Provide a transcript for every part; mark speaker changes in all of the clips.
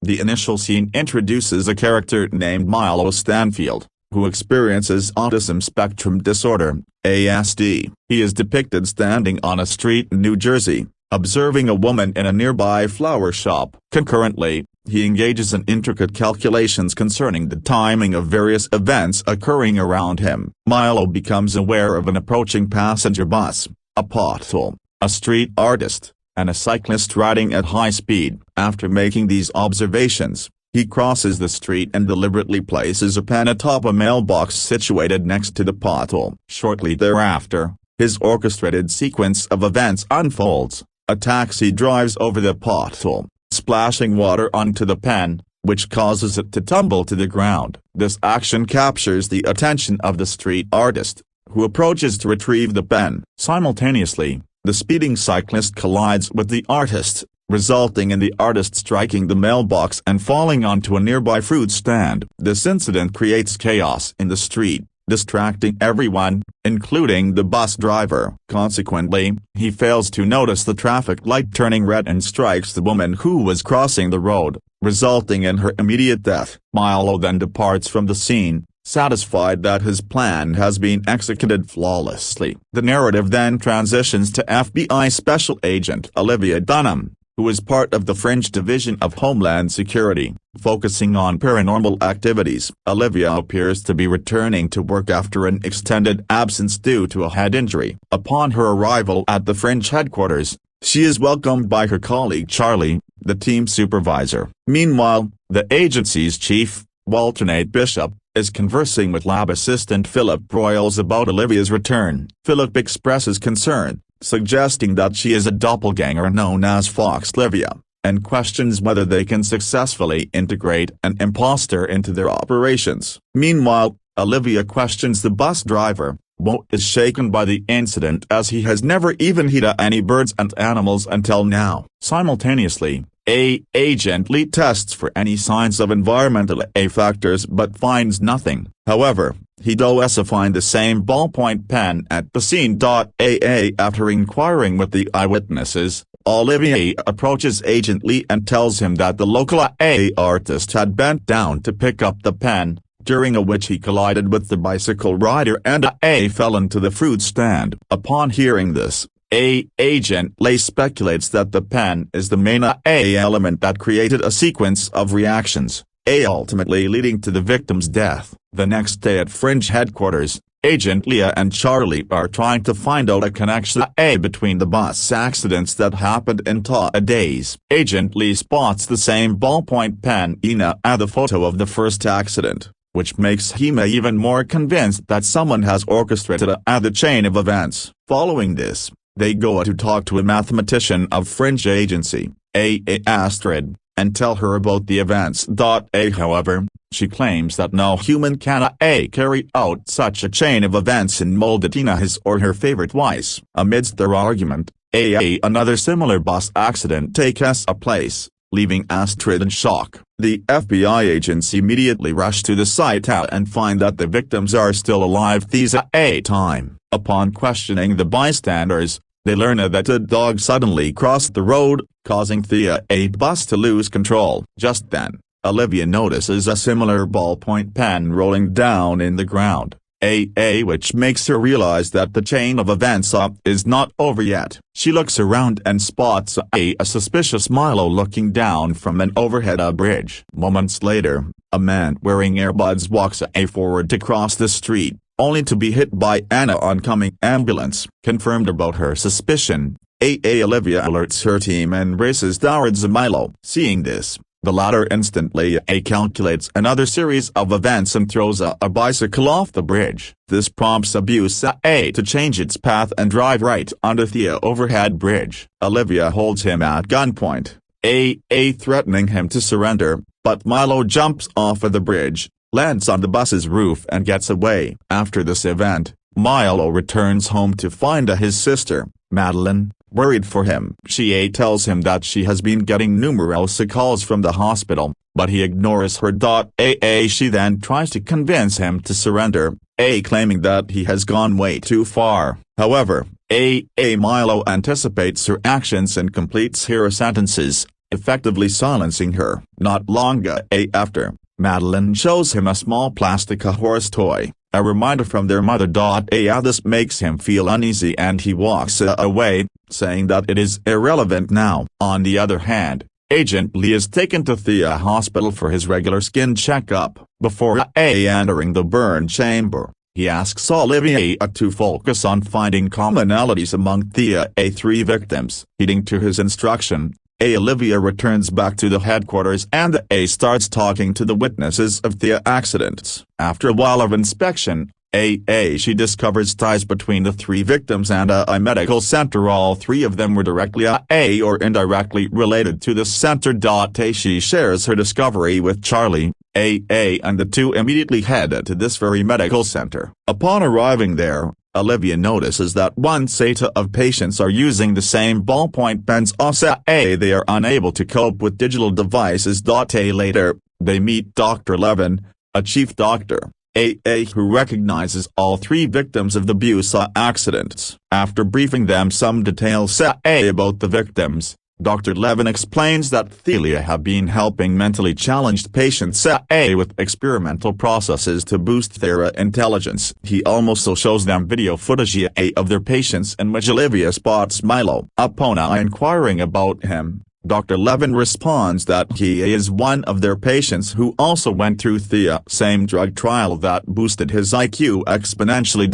Speaker 1: The initial scene introduces a character named Milo Stanfield, who experiences autism spectrum disorder, ASD. He is depicted standing on a street in New Jersey, observing a woman in a nearby flower shop. Concurrently, he engages in intricate calculations concerning the timing of various events occurring around him. Milo becomes aware of an approaching passenger bus, a pothole, a street artist, and a cyclist riding at high speed. After making these observations, he crosses the street and deliberately places a pen atop a mailbox situated next to the pothole. Shortly thereafter, his orchestrated sequence of events unfolds. A taxi drives over the pothole, splashing water onto the pen, which causes it to tumble to the ground. This action captures the attention of the street artist, who approaches to retrieve the pen. Simultaneously, the speeding cyclist collides with the artist, resulting in the artist striking the mailbox and falling onto a nearby fruit stand. This incident creates chaos in the street, distracting everyone, including the bus driver. Consequently, he fails to notice the traffic light turning red and strikes the woman who was crossing the road, resulting in her immediate death. Milo then departs from the scene, satisfied that his plan has been executed flawlessly. The narrative then transitions to FBI Special Agent Olivia Dunham, who is part of the Fringe Division of Homeland Security, focusing on paranormal activities. Olivia appears to be returning to work after an extended absence due to a head injury. Upon her arrival at the Fringe headquarters, she is welcomed by her colleague Charlie, the team supervisor. Meanwhile, the agency's chief, Walter Nate Bishop, is conversing with lab assistant Philip Broyles about Olivia's return. Philip expresses concern, suggesting that she is a doppelganger known as Fox Livia, and questions whether they can successfully integrate an imposter into their operations. Meanwhile, Olivia questions the bus driver. Walt is shaken by the incident as he has never even hit any birds and animals until now. Simultaneously, Agent Lee tests for any signs of environmental factors but finds nothing. However, he does find the same ballpoint pen at the scene. After inquiring with the eyewitnesses, Olivia approaches Agent Lee and tells him that the local artist had bent down to pick up the pen, during which he collided with the bicycle rider and fell into the fruit stand. Upon hearing this, Agent Lee speculates that the pen is the main element that created a sequence of reactions, ultimately leading to the victim's death. The next day at Fringe headquarters, Agent Leah and Charlie are trying to find out a connection between the bus accidents that happened in 2 days. Agent Lee spots the same ballpoint pen in the photo of the first accident, which makes him even more convinced that someone has orchestrated the chain of events. Following this, they go to talk to a mathematician of Fringe agency, Astrid, and tell her about the events. However, she claims that no human can carry out such a chain of events and mold it in his or her favorite ways. Amidst their argument, another similar bus accident takes place, leaving Astrid in shock. The FBI agents immediately rush to the site and find that the victims are still alive this time. Upon questioning the bystanders, they learn that a dog suddenly crossed the road, causing the bus to lose control. Just then, Olivia notices a similar ballpoint pen rolling down in the ground, which makes her realize that the chain of events is not over yet. She looks around and spots a suspicious Milo looking down from an overhead bridge. Moments later, a man wearing earbuds walks forward to cross the street, only to be hit by an oncoming ambulance. Confirmed about her suspicion, Olivia alerts her team and races towards Milo. Seeing this, the latter instantly calculates another series of events and throws a bicycle off the bridge. This prompts Abuse to change its path and drive right onto the overhead bridge. Olivia holds him at gunpoint, threatening him to surrender, but Milo jumps off of the bridge, lands on the bus's roof and gets away. After this event, Milo returns home to find his sister, Madeline, worried for him. She tells him that she has been getting numerous calls from the hospital, but he ignores her. She then tries to convince him to surrender, claiming that he has gone way too far. However, Milo anticipates her actions and completes her sentences, effectively silencing her. Not long after, Madeline shows him a small plastic horse toy, a reminder from their mother. This makes him feel uneasy and he walks away, saying that it is irrelevant now. On the other hand, Agent Lee is taken to Thea Hospital for his regular skin checkup. Before entering the burn chamber, he asks Olivia to focus on finding commonalities among Thea's 3 victims. Heeding to his instruction, Olivia returns back to the headquarters and starts talking to the witnesses of the accidents. After a while of inspection, she discovers ties between the 3 victims and a medical center. All 3 of them were directly or indirectly related to the center. She shares her discovery with Charlie, and the two immediately head to this very medical center. Upon arriving there, Olivia notices that one set of patients are using the same ballpoint pens as they are unable to cope with digital devices. Later, they meet Dr. Levin, a chief doctor, who recognizes all 3 victims of the abuse accidents. After briefing them some details about the victims, Dr. Levin explains that Thea have been helping mentally challenged patients with experimental processes to boost their intelligence. He also shows them video footage of their patients in which Olivia spots Milo. Upon inquiring about him, Dr. Levin responds that he is one of their patients who also went through the same drug trial that boosted his IQ exponentially.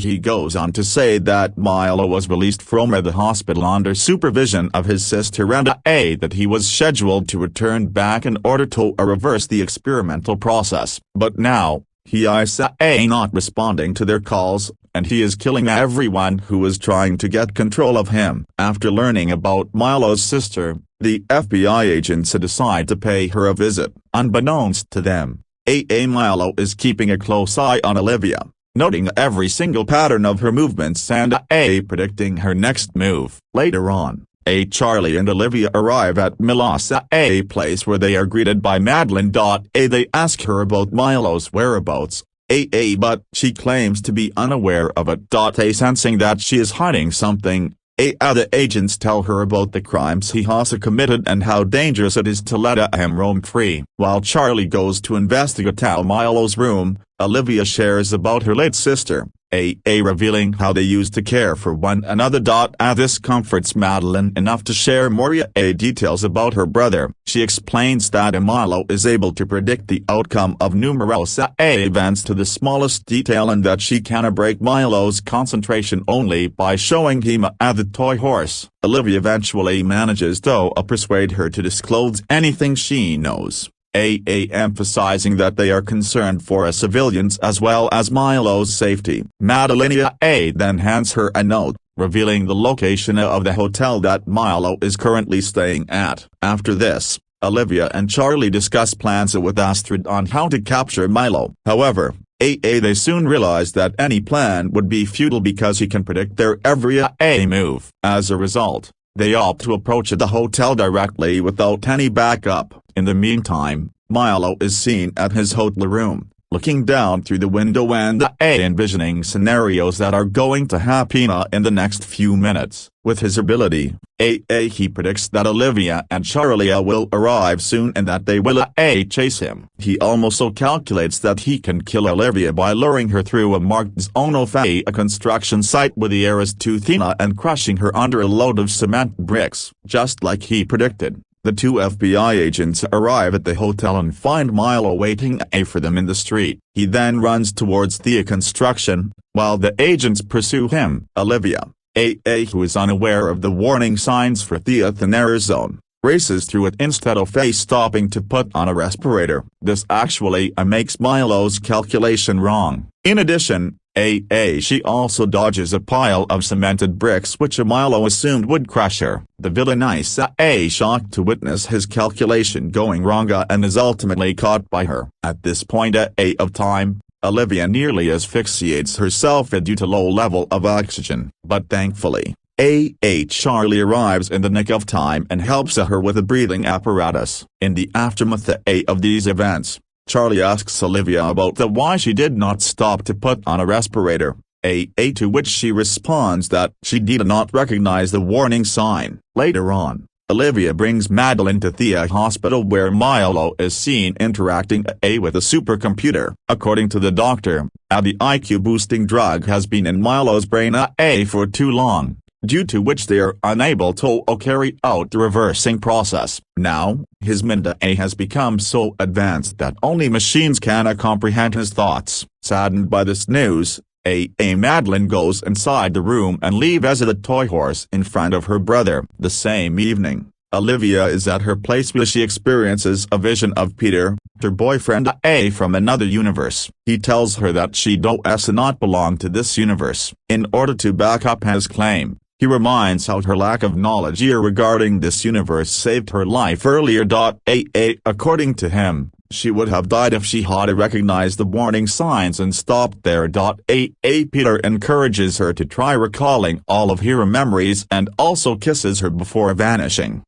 Speaker 1: He goes on to say that Milo was released from the hospital under supervision of his sister and that he was scheduled to return back in order to reverse the experimental process. But now, he is not responding to their calls, and he is killing everyone who is trying to get control of him. After learning about Milo's sister, the FBI agents decide to pay her a visit. Unbeknownst to them, Milo is keeping a close eye on Olivia, noting every single pattern of her movements and predicting her next move. Later on, Charlie and Olivia arrive at Milo's place where they are greeted by Madeline. They ask her about Milo's whereabouts, but she claims to be unaware of it. Sensing that she is hiding something, the agents tell her about the crimes he has committed and how dangerous it is to let him roam free. While Charlie goes to investigate Milo's room, Olivia shares about her late sister, revealing how they used to care for one another. This comforts Madeline enough to share more details about her brother. She explains that Milo is able to predict the outcome of numerous events to the smallest detail and that she can break Milo's concentration only by showing him the toy horse. Olivia eventually manages to persuade her to disclose anything she knows, emphasizing that they are concerned for civilians as well as Milo's safety. Madeline then hands her a note, revealing the location of the hotel that Milo is currently staying at. After this, Olivia and Charlie discuss plans with Astrid on how to capture Milo. However, they soon realize that any plan would be futile because he can predict their every move. As a result, they opt to approach the hotel directly without any backup. In the meantime, Milo is seen at his hotel room, looking down through the window and envisioning scenarios that are going to happen in the next few minutes. With his ability, he predicts that Olivia and Charlie will arrive soon and that they will chase him. He also calculates that he can kill Olivia by luring her through a marked zone of a construction site with the arrows to Thea and crushing her under a load of cement bricks. Just like he predicted, the 2 FBI agents arrive at the hotel and find Milo waiting for them in the street. He then runs towards the construction, while the agents pursue him. Olivia, who is unaware of the warning signs for the thinner zone, races through it instead of stopping to put on a respirator. This actually makes Milo's calculation wrong. In addition, she also dodges a pile of cemented bricks which Milo assumed would crush her. The villain is shocked to witness his calculation going wrong and is ultimately caught by her. At this point of time, Olivia nearly asphyxiates herself due to low level of oxygen, but thankfully, Charlie arrives in the nick of time and helps her with a breathing apparatus. In the aftermath of these events, Charlie asks Olivia about why she did not stop to put on a respirator, to which she responds that she did not recognize the warning sign. Later on, Olivia brings Madeline to Thea Hospital where Milo is seen interacting with a supercomputer. According to the doctor, the IQ-boosting drug has been in Milo's brain for too long, due to which they are unable to carry out the reversing process. Now, his mind has become so advanced that only machines can comprehend his thoughts. Saddened by this news, Madeline goes inside the room and leaves the toy horse in front of her brother. The same evening, Olivia is at her place where she experiences a vision of Peter, her boyfriend from another universe. He tells her that she does not belong to this universe. In order to back up his claim, he reminds how her lack of knowledge regarding this universe saved her life earlier. According to him, she would have died if she had recognized the warning signs and stopped there. Peter encourages her to try recalling all of her memories and also kisses her before vanishing.